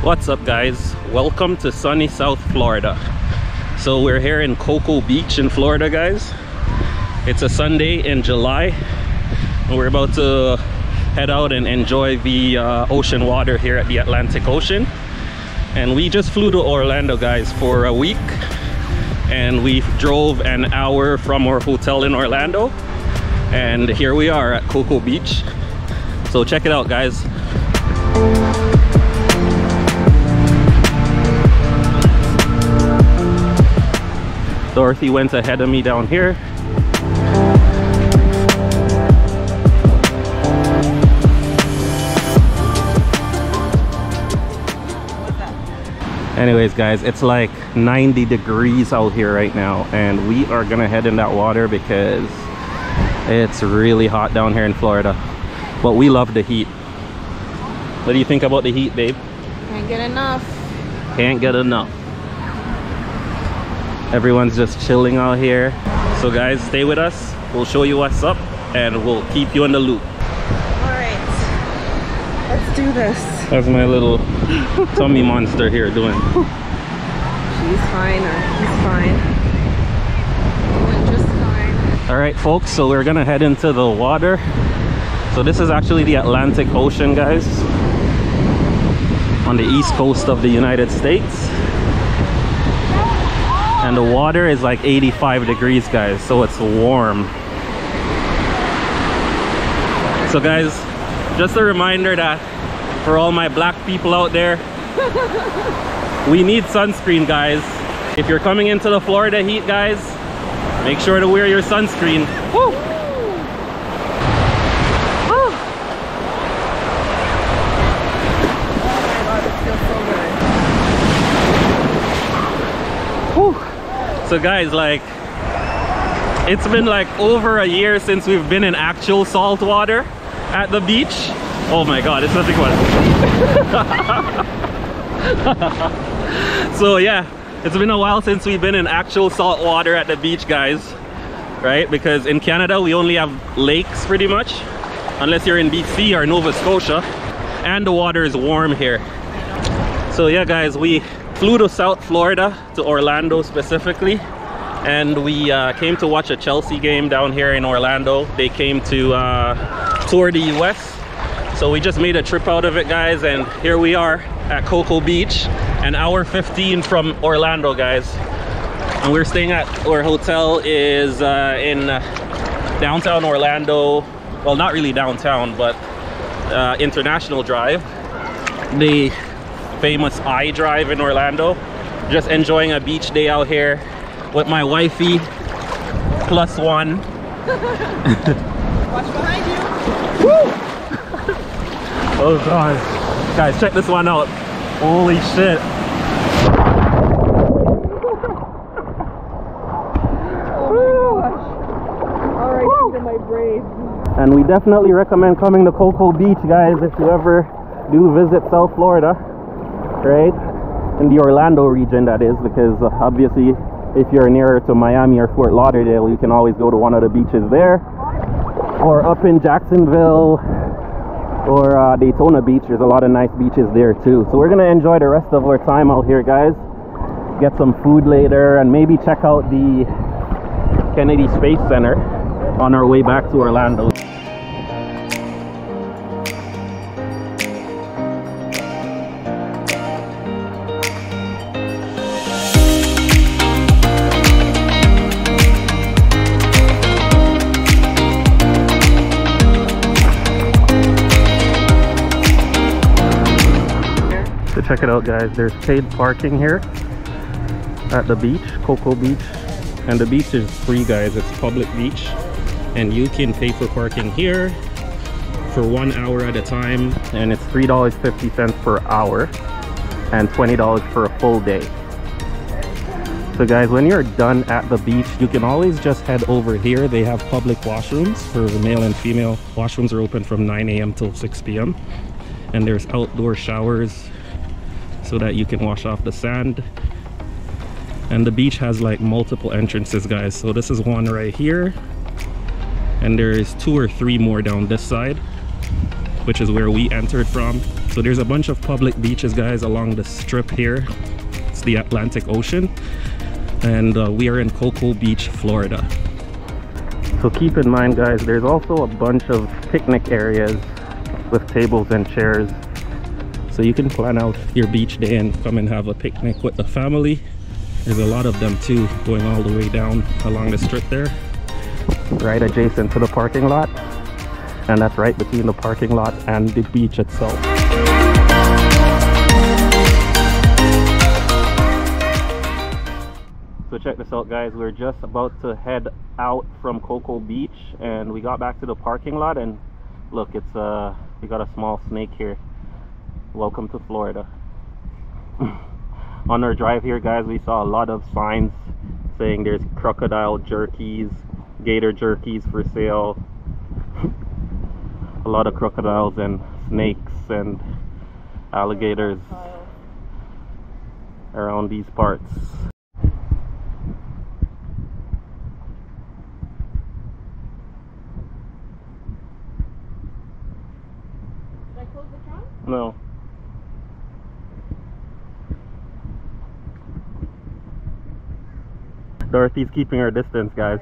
What's up guys, welcome to sunny South Florida. So we're here in Cocoa Beach in Florida guys. It's a Sunday in July and we're about to head out and enjoy the ocean water here at the Atlantic Ocean. And we just flew to Orlando guys for a week, and we drove an hour from our hotel in Orlando, and here we are at Cocoa Beach. So check it out guys. Dorothy went ahead of me down here. Anyways guys, it's like 90 degrees out here right now, and we are gonna head in that water because it's really hot down here in Florida. But we love the heat. What do you think about the heat, babe? Can't get enough. Can't get enough. Everyone's just chilling out here. So guys, stay with us. We'll show you what's up and we'll keep you in the loop. Alright, let's do this. That's my little tummy monster here doing. She's fine, or he's fine. Doing just fine. Alright folks, so we're gonna head into the water. So this is actually the Atlantic Ocean guys, on the east coast of the United States. And the water is like 85 degrees guys, so it's warm. So guys, just a reminder that for all my black people out there, we need sunscreen guys. If you're coming into the Florida heat guys, make sure to wear your sunscreen. Woo! Oh my god, it feels so good. Whew. So guys, like, it's been like over a year since we've been in actual salt water at the beach. Oh my god, it's nothing but so yeah, it's been a while since we've been in actual salt water at the beach guys, right? Because in Canada we only have lakes pretty much, unless you're in BC or Nova Scotia, and the water is warm here. So yeah guys, we flew to South Florida, to Orlando specifically, and we came to watch a Chelsea game down here in Orlando. They came to tour the US, so we just made a trip out of it guys, and here we are at Cocoa Beach, an hour 15 from Orlando guys. And we're staying at our hotel is in downtown Orlando. Well, not really downtown, but International Drive, the famous I Drive in Orlando. Just enjoying a beach day out here with my wifey plus one. Watch behind you. Woo! Oh god, guys, check this one out. Holy shit. Oh my gosh. Alright, to my braids. And we definitely recommend coming to Cocoa Beach guys if you ever do visit South Florida, right? In the Orlando region that is, because obviously if you're nearer to Miami or Fort Lauderdale, you can always go to one of the beaches there, or up in Jacksonville or Daytona Beach. There's a lot of nice beaches there too. So we're gonna enjoy the rest of our time out here guys, get some food later, and maybe check out the Kennedy Space Center on our way back to Orlando. Check it out guys, there's paid parking here at the beach, Cocoa Beach, and the beach is free guys. It's public beach, and you can pay for parking here for 1 hour at a time, and it's $3.50 per hour and $20 for a full day. So guys, when you're done at the beach, you can always just head over here. They have public washrooms for the male and female. Washrooms are open from 9 a.m. till 6 p.m. and there's outdoor showers so that you can wash off the sand. And the beach has like multiple entrances guys, so this is one right here, and there's 2 or 3 more down this side, which is where we entered from. So there's a bunch of public beaches, guys, along the strip here. It's the Atlantic Ocean, and we are in Cocoa Beach, Florida. So keep in mind, guys, there's also a bunch of picnic areas with tables and chairs, so you can plan out your beach day and come and have a picnic with the family. There's a lot of them too, going all the way down along the strip there, right adjacent to the parking lot, and that's right between the parking lot and the beach itself. So check this out, guys, we're just about to head out from Cocoa Beach, and we got back to the parking lot, and look, it's we got a small snake here. Welcome to Florida. On our drive here, guys, we saw a lot of signs saying there's crocodile jerkies, gator jerkies for sale. A lot of crocodiles and snakes and alligators around these parts. Should I close the trunk? No. Dorothy's keeping her distance, guys.